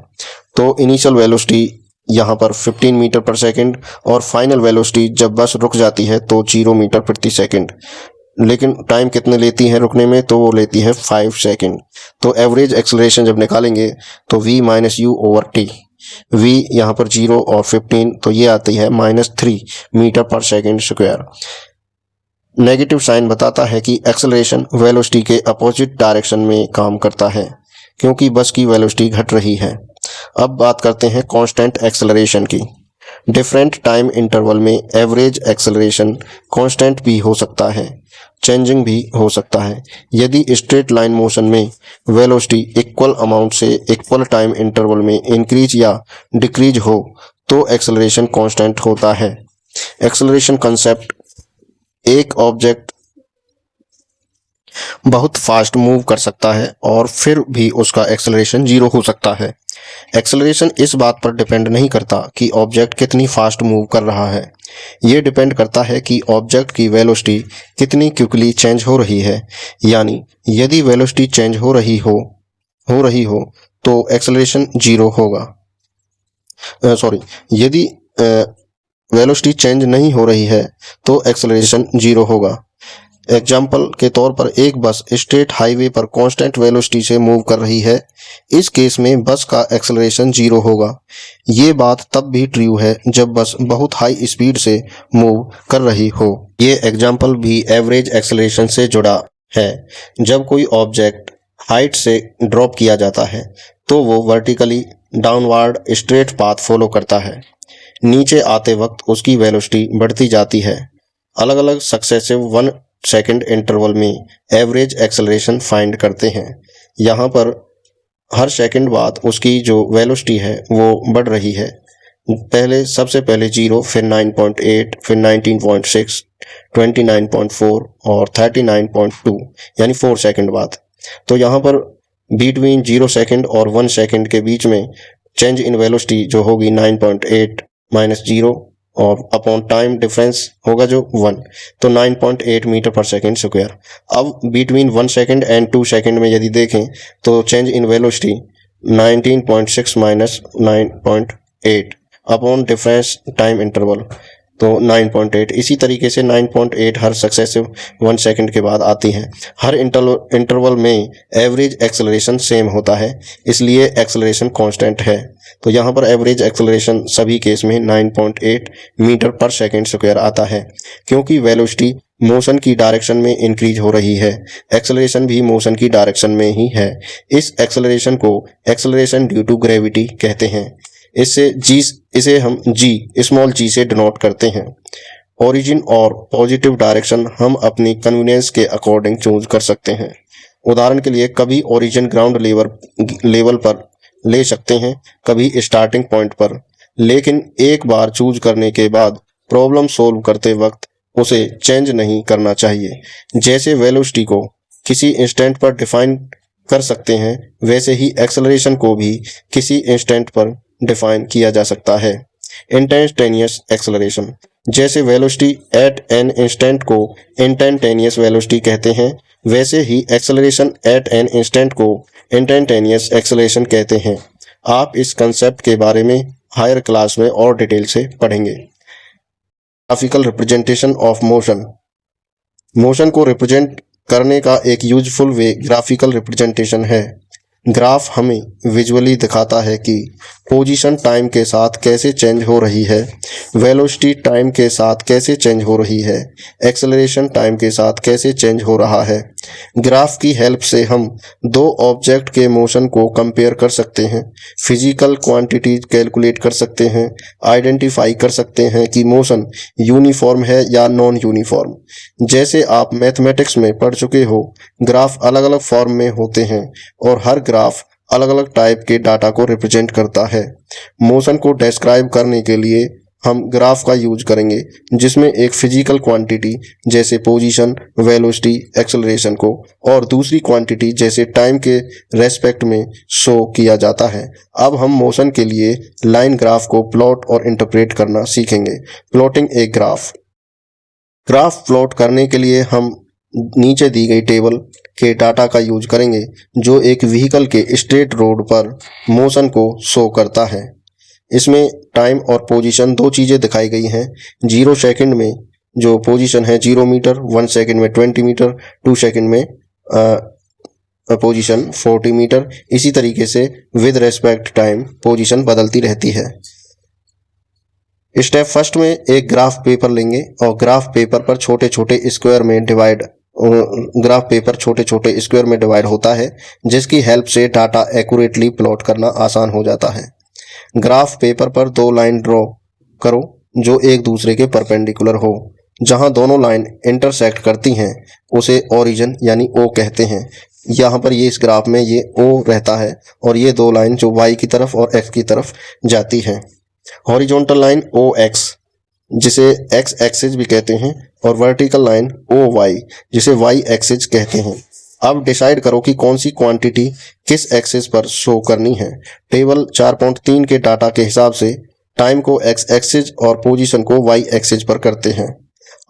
तो इनिशियल वेलोसिटी यहाँ पर 15 मीटर पर सेकंड और फाइनल वेलोसिटी जब बस रुक जाती है तो 0 मीटर प्रति सेकंड। लेकिन टाइम कितने लेती है रुकने में, तो वो लेती है 5 सेकंड। तो एवरेज एक्सेलरेशन जब निकालेंगे तो v minus you over T, v यहाँ पर 0 और 15, तो ये आती है -3 मीटर पर सेकंड स्क्वायर। नेगेटिव साइन बताता है कि एक्सेलरेशन वेलोसिटी के अपोजिट डायरेक्शन में काम करता है क्योंकि बस की वेलोसिटी घट रही है। अब बात करते हैं कांस्टेंट एक्सेलरेशन की। डिफरेंट टाइम इंटरवल में एवरेज एक्सेलरेशन कांस्टेंट भी हो सकता है, चेंजिंग भी हो सकता है। यदि स्ट्रेट लाइन मोशन में वेलोसिटी इक्वल अमाउंट से इक्वल टाइम इंटरवल में इंक्रीज या डिक्रीज हो तो एक्सेलरेशन कांस्टेंट होता है। एक्सेलरेशन कंसेप्ट: एक ऑब्जेक्ट बहुत फास्ट मूव कर सकता है और फिर भी उसका एक्सेलरेशन जीरो हो सकता है। एक्सेलरेशन इस बात पर डिपेंड नहीं करता कि ऑब्जेक्ट कितनी फास्ट मूव कर रहा है, ये डिपेंड करता है कि ऑब्जेक्ट की वेलोसिटी कितनी क्विकली चेंज हो रही है। यानी यदि वेलोसिटी चेंज हो रही हो तो एक्सेलरेशन जीरो होगा। यदि वेलोसिटी चेंज नहीं हो रही है तो एक्सेलरेशन जीरो होगा। एग्जाम्पल के तौर पर एक बस स्ट्रेट हाईवे पर कांस्टेंट वेलोसिटी से मूव कर रही है। इस केस में बस का एक्सेलरेशन जीरो होगा। ये बात तब भी ट्रू है जब बस बहुत हाई स्पीड से मूव कर रही हो। ये एग्जाम्पल भी एवरेज एक्सेलरेशन से जुड़ा है। जब कोई ऑब्जेक्ट हाइट से ड्रॉप किया जाता है तो वो vertically downward straight path follow करता है। नीचे आते वक्त उसकी वेलोसिटी बढ़ती जाती है। अलग अलग सक्सेसिव 1 सेकेंड इंटरवल में एवरेज एक्सेलरेशन फाइंड करते हैं। यहाँ पर हर सेकंड बाद उसकी जो वेलोसिटी है वो बढ़ रही है। सबसे पहले 0, फिर 9.8, फिर 19.6, 29.4 और 39.2 यानी 4 सेकंड बाद। तो यहाँ पर बिटवीन 0 सेकंड और 1 सेकंड के बीच में चेंज इन वेलोसिटी जो होगी 9.8 माइनस 0 और अपॉन टाइम डिफरेंस होगा जो 1, तो 9.8 मीटर पर सेकेंड स्क्वायर। अब बिटवीन 1 सेकेंड एंड 2 सेकेंड में यदि देखें तो change in velocity 19.6 minus 9.8 upon difference time interval तो 9.8। इसी तरीके से 9.8 हर सक्सेसिव 1 सेकेंड के बाद आती है। हर इंटरवल में एवरेज एक्सेलरेशन सेम होता है, इसलिए एक्सेलरेशन कांस्टेंट है। तो यहाँ पर एवरेज एक्सेलरेशन सभी केस में 9.8 मीटर पर सेकेंड स्क्वायर आता है। क्योंकि वेलोसिटी मोशन की डायरेक्शन में इंक्रीज हो रही है, एक्सेलरेशन भी मोशन की डायरेक्शन में ही है। इस एक्सेलरेशन को एक्सेलरेशन ड्यू टू ग्रेविटी कहते हैं। इसे हम स्मॉल जी से डिनोट करते हैं। ओरिजिन और पॉजिटिव डायरेक्शन हम अपनी कन्वीनियंस के अकॉर्डिंग चूज कर सकते हैं। उदाहरण के लिए कभी ओरिजिन ग्राउंड लेवल पर ले सकते हैं, कभी स्टार्टिंग पॉइंट पर, लेकिन एक बार चूज करने के बाद प्रॉब्लम सोल्व करते वक्त उसे चेंज नहीं करना चाहिए। जैसे वेलोसिटी को किसी इंस्टेंट पर डिफाइन कर सकते हैं, वैसे ही एक्सेलरेशन को भी किसी इंस्टेंट पर डिफाइन किया जा सकता है। इंस्टेंटेनियस एक्सेलरेशन: जैसे वेलोसिटी एट एन इंस्टेंट को इंस्टेंटेनियस वेलोसिटी कहते हैं, वैसे ही एक्सेलरेशन एट एन इंस्टेंट को इंस्टेंटेनियस एक्सेलरेशन कहते हैं। आप इस कंसेप्ट के बारे में हायर क्लास में और डिटेल से पढ़ेंगे। ग्राफिकल रिप्रेजेंटेशन ऑफ मोशन को रिप्रेजेंट करने का एक यूजफुल वे ग्राफिकल रिप्रेजेंटेशन है। ग्राफ हमें विजुअली दिखाता है कि पोजीशन टाइम के साथ कैसे चेंज हो रही है, वेलोसिटी टाइम के साथ कैसे चेंज हो रही है, एक्सेलरेशन टाइम के साथ कैसे चेंज हो रहा है। ग्राफ की हेल्प से हम दो ऑब्जेक्ट के मोशन को कंपेयर कर सकते हैं, फिजिकल क्वांटिटीज कैलकुलेट कर सकते हैं, आइडेंटिफाई कर सकते हैं कि मोशन यूनिफॉर्म है या नॉन यूनिफॉर्म। जैसे आप मैथमेटिक्स में पढ़ चुके हो, ग्राफ अलग अलग फॉर्म में होते हैं और हर ग्राफ अलग अलग टाइप के डाटा को रिप्रेजेंट करता है। मोशन को डिस्क्राइब करने के लिए हम ग्राफ का यूज करेंगे, जिसमें एक फिजिकल क्वांटिटी जैसे पोजीशन, वेलोसिटी, एक्सेलरेशन को और दूसरी क्वांटिटी जैसे टाइम के रेस्पेक्ट में शो किया जाता है। अब हम मोशन के लिए लाइन ग्राफ को प्लॉट और इंटरप्रेट करना सीखेंगे। प्लॉटिंग ए ग्राफ प्लॉट करने के लिए हम नीचे दी गई टेबल के डाटा का यूज करेंगे, जो एक व्हीकल के स्ट्रेट रोड पर मोशन को शो करता है। इसमें टाइम और पोजीशन दो चीज़ें दिखाई गई हैं। 0 सेकंड में जो पोजीशन है 0 मीटर, 1 सेकंड में 20 मीटर, 2 सेकंड में पोजीशन 40 मीटर। इसी तरीके से विद रेस्पेक्ट टाइम पोजीशन बदलती रहती है। स्टेप फर्स्ट में एक ग्राफ पेपर लेंगे और ग्राफ पेपर पर छोटे छोटे स्क्वायर में डिवाइड होता है, जिसकी हेल्प से डाटा एक्यूरेटली प्लॉट करना आसान हो जाता है। ग्राफ पेपर पर दो लाइन ड्रॉ करो जो एक दूसरे के परपेंडिकुलर हो। जहां दोनों लाइन इंटरसेक्ट करती हैं उसे ओरिजिन यानी ओ कहते हैं। यहाँ पर ये इस ग्राफ में ये ओ रहता है और ये दो लाइन जो वाई की तरफ और एक्स की तरफ जाती हैं। हॉरिजॉन्टल लाइन ओ एक्स जिसे एक्स एक्सिस भी कहते हैं और वर्टिकल लाइन ओ वाई जिसे वाई एक्सिस कहते हैं। अब डिसाइड करो कि कौन सी क्वांटिटी किस एक्सिस पर शो करनी है। टेबल 4.3 के डाटा के हिसाब से टाइम को एक्स एक्सिस और पोजीशन को वाई एक्सिस पर करते हैं।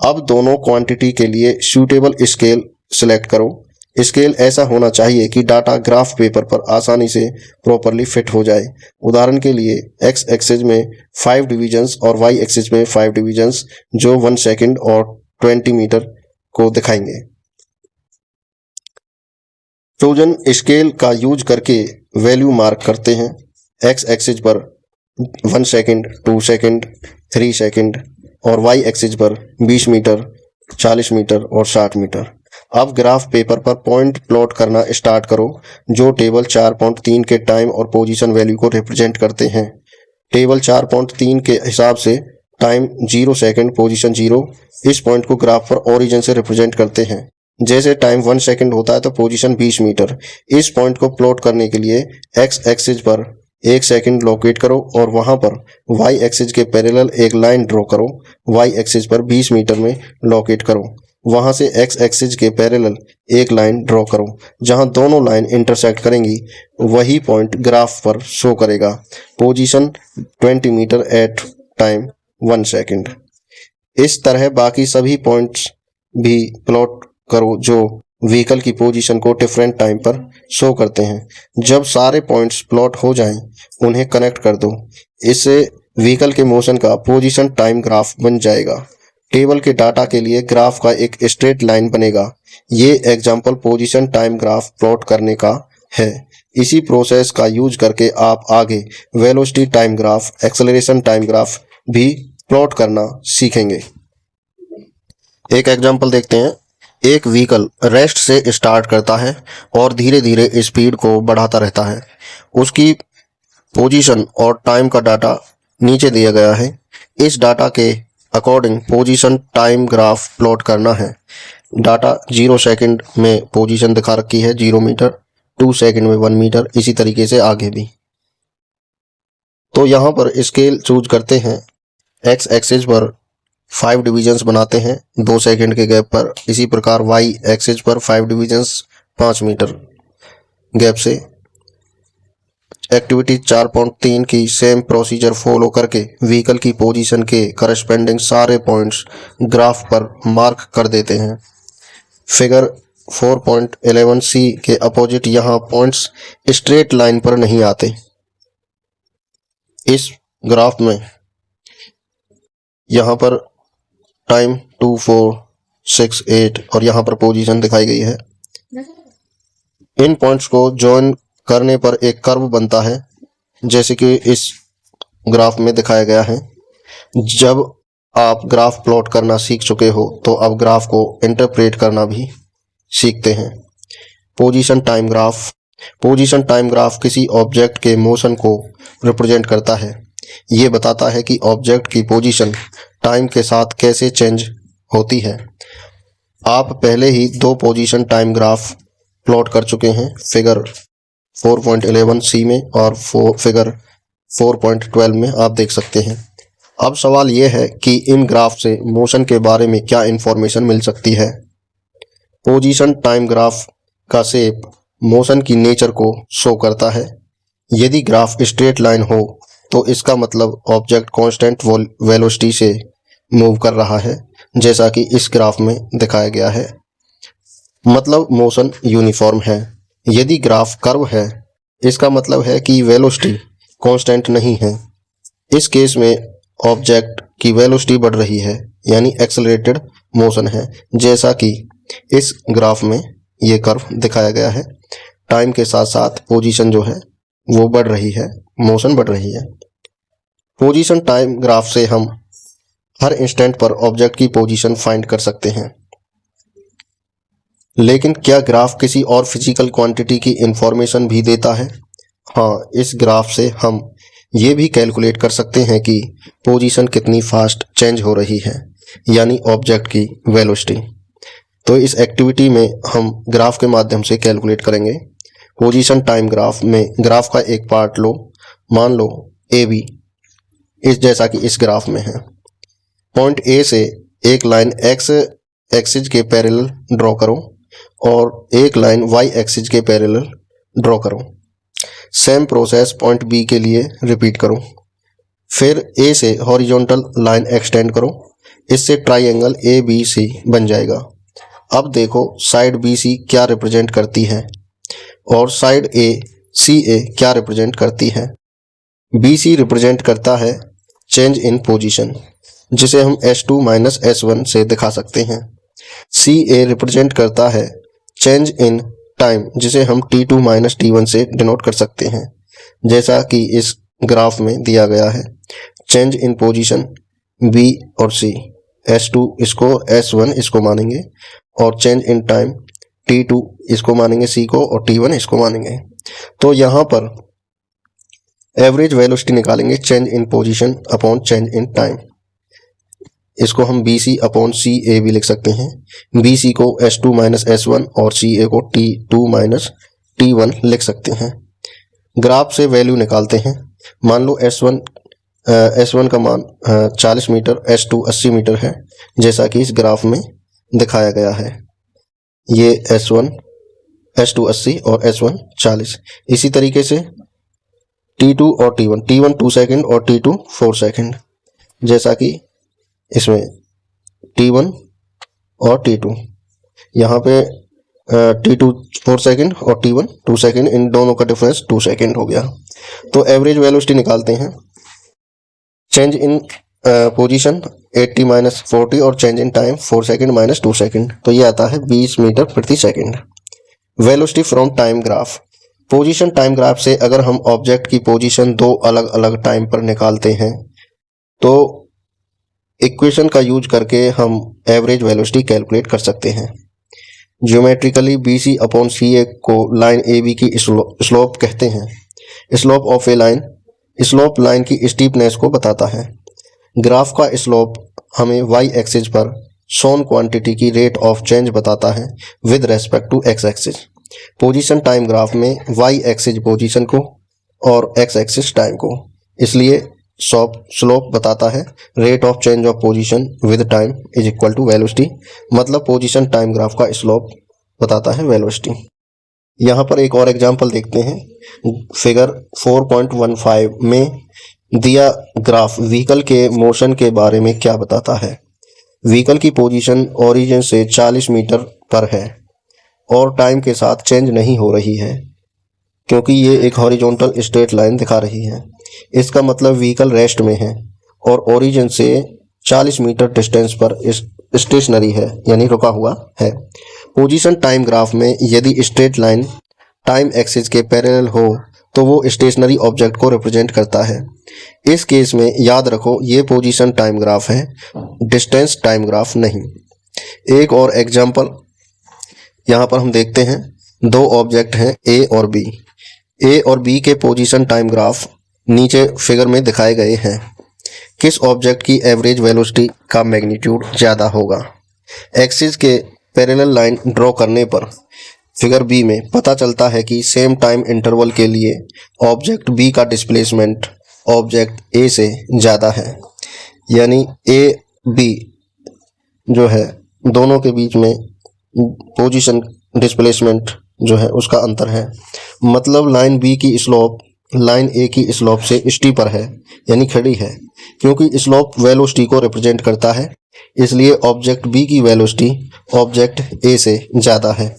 अब दोनों क्वांटिटी के लिए सूटेबल स्केल सिलेक्ट करो। स्केल ऐसा होना चाहिए कि डाटा ग्राफ पेपर पर आसानी से प्रॉपरली फिट हो जाए। उदाहरण के लिए एक्स एक्सिस में 5 डिवीजन्स और वाई एक्सिस में 5 डिवीजन्स जो 1 सेकंड और 20 मीटर को दिखाएंगे। ट्रोजन स्केल का यूज करके वैल्यू मार्क करते हैं। एक्स एक्सिस पर 1 सेकंड, 2 सेकंड, 3 सेकंड और वाई एक्सिस पर 20 मीटर, 40 मीटर और 60 मीटर। अब ग्राफ पेपर पर पॉइंट प्लॉट करना स्टार्ट करो जो टेबल 4.3 के टाइम और पोजीशन वैल्यू को रिप्रेजेंट करते हैं। टेबल 4.3 के हिसाब से टाइम 0 सेकंड, पोजीशन 0 इस पॉइंट को ग्राफ पर ओरिजिन से रिप्रेजेंट करते हैं। जैसे टाइम 1 सेकंड होता है तो पोजीशन 20 मीटर। इस पॉइंट को प्लॉट करने के लिए एक्स एक्सिस पर 1 सेकंड लोकेट करो और वहां पर वाई एक्सिस के पैरेलल एक लाइन ड्रॉ करो। वाई एक्सिस पर 20 मीटर में लोकेट करो। वहां से एक्स एक्सिस के पैरेलल एक लाइन ड्रॉ करो। जहां दोनों लाइन इंटरसेक्ट करेंगी वही पॉइंट ग्राफ पर शो करेगा। Position 20 metre at time 1 second. इस तरह बाकी सभी पॉइंट्स भी प्लॉट करो जो व्हीकल की पोजीशन को डिफरेंट टाइम पर शो करते हैं। जब सारे पॉइंट्स प्लॉट हो जाएं, उन्हें कनेक्ट कर दो। इससे व्हीकल के मोशन का पोजीशन टाइम ग्राफ बन जाएगा। टेबल के डाटा के लिए ग्राफ का एक स्ट्रेट लाइन बनेगा। ये example position time graph plot करने का है। इसी प्रोसेस का यूज करके आप आगे velocity time graph, acceleration time graph भी प्लॉट करना सीखेंगे। एक एग्जांपल देखते हैं। एक व्हीकल रेस्ट से स्टार्ट करता है और धीरे धीरे स्पीड को बढ़ाता रहता है। उसकी पोजीशन और टाइम का डाटा नीचे दिया गया है। इस डाटा के according position time graph plot करना है। डाटा 0 सेकंड में पोजीशन दिखा रखी है 0 मीटर, 2 सेकंड में 1 मीटर, इसी तरीके से आगे भी। तो यहाँ पर स्केल चूज करते हैं। एक्स एक्सिस पर 5 डिवीजन्स बनाते हैं 2 सेकंड के गैप पर। इसी प्रकार वाई एक्सिस पर 5 डिवीजन्स 5 मीटर गैप से। एक्टिविटी 4.3 की सेम प्रोसीजर फॉलो करके व्हीकल की पोजीशन के करस्पेंडिंग सारे पॉइंट्स ग्राफ पर मार्क कर देते हैं। फिगर 4.11c के अपोजिट यहाँ पॉइंट्स स्ट्रेट लाइन पर नहीं आते। इस ग्राफ में यहाँ पर टाइम 2, 4, 6, 8 और यहाँ पर पोजीशन दिखाई गई है। इन पॉइंट्स को जॉइन करने पर एक कर्व बनता है जैसे कि इस ग्राफ में दिखाया गया है। जब आप ग्राफ प्लॉट करना सीख चुके हो तो अब ग्राफ को इंटरप्रेट करना भी सीखते हैं। Position time graph. Position time graph किसी ऑब्जेक्ट के मोशन को रिप्रेजेंट करता है। ये बताता है कि ऑब्जेक्ट की पोजीशन टाइम के साथ कैसे चेंज होती है। आप पहले ही 2 पोजीशन टाइम ग्राफ प्लॉट कर चुके हैं, फिगर 4.11c में और फिगर 4.12 में आप देख सकते हैं। अब सवाल यह है कि इन ग्राफ से मोशन के बारे में क्या इंफॉर्मेशन मिल सकती है। पोजीशन टाइम ग्राफ का शेप मोशन की नेचर को शो करता है। यदि ग्राफ स्ट्रेट लाइन हो तो इसका मतलब ऑब्जेक्ट कांस्टेंट वेलोसिटी से मूव कर रहा है, जैसा कि इस ग्राफ में दिखाया गया है। मतलब मोशन यूनिफॉर्म है। यदि ग्राफ कर्व है इसका मतलब है कि वेलोसिटी कांस्टेंट नहीं है। इस केस में ऑब्जेक्ट की वेलोसिटी बढ़ रही है यानी एक्सेलरेटेड मोशन है, जैसा कि इस ग्राफ में ये कर्व दिखाया गया है। टाइम के साथ साथ पोजीशन जो है वो बढ़ रही है, मोशन बढ़ रही है। पोजीशन टाइम ग्राफ से हम हर इंस्टेंट पर ऑब्जेक्ट की पोजीशन फाइंड कर सकते हैं। लेकिन क्या ग्राफ किसी और फिजिकल क्वांटिटी की इंफॉर्मेशन भी देता है? हाँ, इस ग्राफ से हम ये भी कैलकुलेट कर सकते हैं कि पोजीशन कितनी फास्ट चेंज हो रही है, यानी ऑब्जेक्ट की वेलोसिटी। तो इस एक्टिविटी में हम ग्राफ के माध्यम से कैलकुलेट करेंगे। पोजीशन टाइम ग्राफ में ग्राफ का एक पार्ट लो, मान लो ए बी, इस जैसा कि इस ग्राफ में है। पॉइंट ए से एक लाइन एक्स एक्सिस के पैरेलल ड्रॉ करो और एक लाइन वाई एक्सिस के पैरेलल ड्रॉ करो। सेम प्रोसेस पॉइंट बी के लिए रिपीट करो। फिर ए से हॉरिजॉन्टल लाइन एक्सटेंड करो, इससे ट्राइंगल ए बी सी बन जाएगा। अब देखो साइड बी सी क्या रिप्रेजेंट करती है और साइड ए सी ए क्या रिप्रेजेंट करती है। बी सी रिप्रेजेंट करता है चेंज इन पोजीशन, जिसे हम S2 माइनस S1 से दिखा सकते हैं। सी ए रिप्रेजेंट करता है चेंज इन टाइम, जिसे हम T2 माइनस T1 से डिनोट कर सकते हैं, जैसा कि इस ग्राफ में दिया गया है। चेंज इन पोजीशन B और C, S2 इसको, S1 इसको मानेंगे, और चेंज इन टाइम T2 इसको मानेंगे C को और T1 इसको मानेंगे। तो यहाँ पर एवरेज वेलोसिटी निकालेंगे change in position upon change in time. इसको हम बी सी अपॉन सी ए भी लिख सकते हैं। बी सी को S2 माइनस S1 और सी ए को T2 माइनस T1 लिख सकते हैं। ग्राफ से वैल्यू निकालते हैं। मान लो S1 का मान 40 मीटर, S2 80 मीटर है, जैसा कि इस ग्राफ में दिखाया गया है। ये S2 80 और S1 40। इसी तरीके से T2 और T1 2 सेकेंड और T2 4 सेकेंड, जैसा कि इसमें T1 और T2, यहाँ पे T2 4 सेकेंड और T1 2 सेकेंड, इन दोनों का डिफरेंस 2 सेकेंड हो गया। तो एवरेज वेलोसिटी निकालते हैं। चेंज इन पोजीशन 80 माइनस 40 और change in time 4 second minus 2 second, तो ये आता है 20 मीटर प्रति second. Velocity from time graph. Position time graph से अगर हम ऑब्जेक्ट की पोजीशन दो अलग अलग टाइम पर निकालते हैं तो इक्वेशन का यूज करके हम एवरेज वेलोसिटी कैलकुलेट कर सकते हैं। Geometrically B C upon C A को लाइन ए बी की स्लोप कहते हैं। Slope of a line, slope line की स्टीपनेस को बताता है। ग्राफ का स्लोप हमें वाई एक्सिस पर शोन क्वांटिटी की रेट ऑफ चेंज बताता है with respect to X axis. Position time graph में वाई एक्सिस पोजीशन को और एक्स एक्सिस टाइम को, इसलिए स्लोप बताता है rate of change of position with time is equal to velocity, मतलब पोजीशन टाइम ग्राफ का स्लोप बताता है वेलोसिटी। यहाँ पर एक और एग्जांपल देखते हैं। फिगर 4.15 में दिया ग्राफ व्हीकल के मोशन के बारे में क्या बताता है। व्हीकल की पोजीशन ओरिजिन से 40 मीटर पर है और टाइम के साथ चेंज नहीं हो रही है, क्योंकि ये एक हॉरिजॉन्टल स्ट्रेट लाइन दिखा रही है। इसका मतलब व्हीकल रेस्ट में है और ओरिजिन से 40 मीटर डिस्टेंस पर स्टेशनरी है, यानी रुका हुआ है। पोजीशन टाइम ग्राफ में यदि स्ट्रेट लाइन टाइम एक्सिस के पैरेलल हो तो वो स्टेशनरी ऑब्जेक्ट को रिप्रेजेंट करता है। इस केस में याद रखो ये पोजीशन टाइम ग्राफ है, डिस्टेंस टाइम ग्राफ नहीं। एक और एग्जांपल यहाँ पर हम देखते हैं। दो ऑब्जेक्ट हैं ए और बी। ए और बी के पोजीशन टाइम ग्राफ नीचे फिगर में दिखाए गए हैं। किस ऑब्जेक्ट की एवरेज वेलोसिटी का मैग्नीट्यूड ज़्यादा होगा? एक्सिस के पैरेलल लाइन ड्रॉ करने पर फिगर बी में पता चलता है कि सेम टाइम इंटरवल के लिए ऑब्जेक्ट बी का डिस्प्लेसमेंट ऑब्जेक्ट ए से ज़्यादा है, यानी ए बी जो है दोनों के बीच में पोजीशन डिस्प्लेसमेंट जो है उसका अंतर है। मतलब लाइन बी की स्लोप लाइन ए की स्लोप से स्टीपर है, यानी खड़ी है। क्योंकि स्लोप वेलोसिटी को रिप्रेजेंट करता है, इसलिए ऑब्जेक्ट बी की वेलोसिटी ऑब्जेक्ट ए से ज़्यादा है।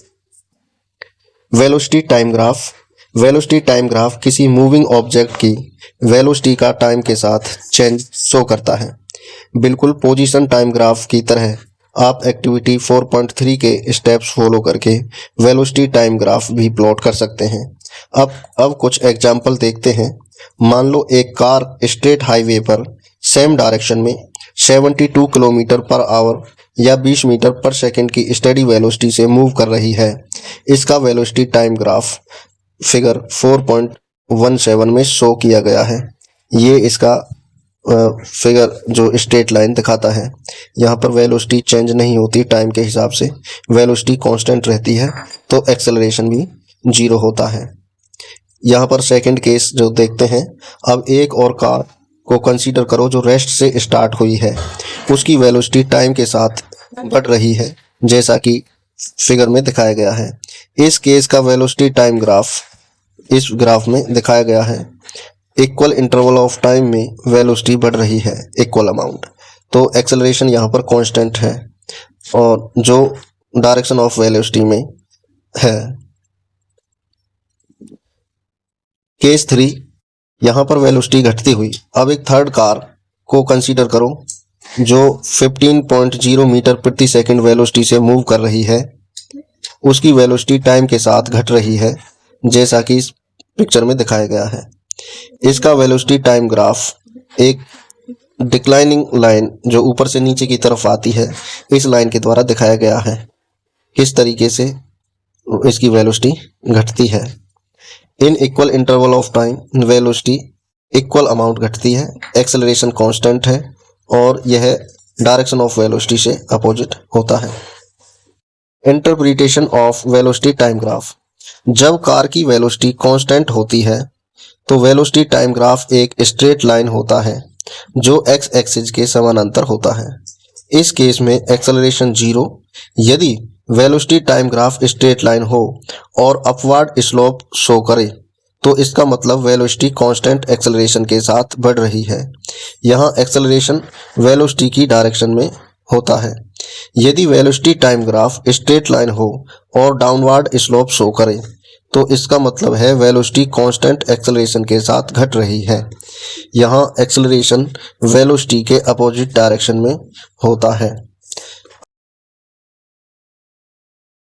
Velocity time graph. Velocity time graph किसी मूविंग ऑब्जेक्ट की वेलोसिटी का टाइम के साथ चेंज शो करता है। बिल्कुल पोजीशन टाइम ग्राफ की तरह आप एक्टिविटी 4.3 के स्टेप्स फॉलो करके वेलोसिटी टाइम ग्राफ भी प्लॉट कर सकते हैं। अब कुछ एग्जांपल देखते हैं। मान लो एक कार स्ट्रेट हाईवे पर सेम डायरेक्शन में 72 किलोमीटर पर आवर या 20 मीटर पर सेकंड की स्टेडी वेलोसिटी से मूव कर रही है। इसका वेलोसिटी टाइम ग्राफ फिगर 4.17 में शो किया गया है। ये इसका फिगर जो स्ट्रेट लाइन दिखाता है। यहाँ पर वेलोसिटी चेंज नहीं होती टाइम के हिसाब से, वेलोसिटी कांस्टेंट रहती है, तो एक्सेलरेशन भी 0 होता है। यहाँ पर सेकंड केस जो देखते हैं, अब एक और कार को कंसीडर करो जो रेस्ट से स्टार्ट हुई है। उसकी वेलोसिटी टाइम के साथ बढ़ रही है, जैसा कि फिगर में दिखाया गया है। इस केस का वेलोसिटी टाइम ग्राफ इस ग्राफ में दिखाया गया है। इक्वल इंटरवल ऑफ टाइम में वेलोसिटी बढ़ रही है इक्वल अमाउंट, तो एक्सेलरेशन यहाँ पर कांस्टेंट है और जो डायरेक्शन ऑफ वेलोसिटी में है। केस 3, यहाँ पर वेलोसिटी घटती हुई। अब एक थर्ड कार को कंसीडर करो जो 15.0 मीटर प्रति सेकंड वेलोसिटी से मूव कर रही है। उसकी वेलोसिटी टाइम के साथ घट रही है, जैसा कि इस पिक्चर में दिखाया गया है। इसका वेलोसिटी टाइम ग्राफ एक डिक्लाइनिंग लाइन जो ऊपर से नीचे की तरफ आती है, इस लाइन के द्वारा दिखाया गया है। किस तरीके से इसकी वेलोसिटी घटती है। In equal interval of time velocity equal amount घटती है, एक्सेलरेशन कांस्टेंट है और यह डायरेक्शन ऑफ वेलोसिटी से अपोजिट होता है। Interpretation of velocity time graph. जब कार की वेलोसिटी कांस्टेंट होती है तो वेलोसिटी टाइम ग्राफ एक स्ट्रेट लाइन होता है जो एक्स एक्सिस के समानांतर होता है। इस केस में एक्सेलरेशन 0। यदि velocity time graph straight line हो और अपवर्ड स्लोप शो करे तो इसका मतलब वेलोसिटी कांस्टेंट एक्सेलरेशन के साथ बढ़ रही है। यहाँ एक्सेलरेशन वेलोसिटी की डायरेक्शन में होता है। यदि velocity time graph straight line हो और डाउनवर्ड स्लोप शो करे तो इसका मतलब है वेलोसिटी कांस्टेंट एक्सेलरेशन के साथ घट रही है। यहाँ एक्सेलरेशन वेलोसिटी के अपोजिट डायरेक्शन में होता है।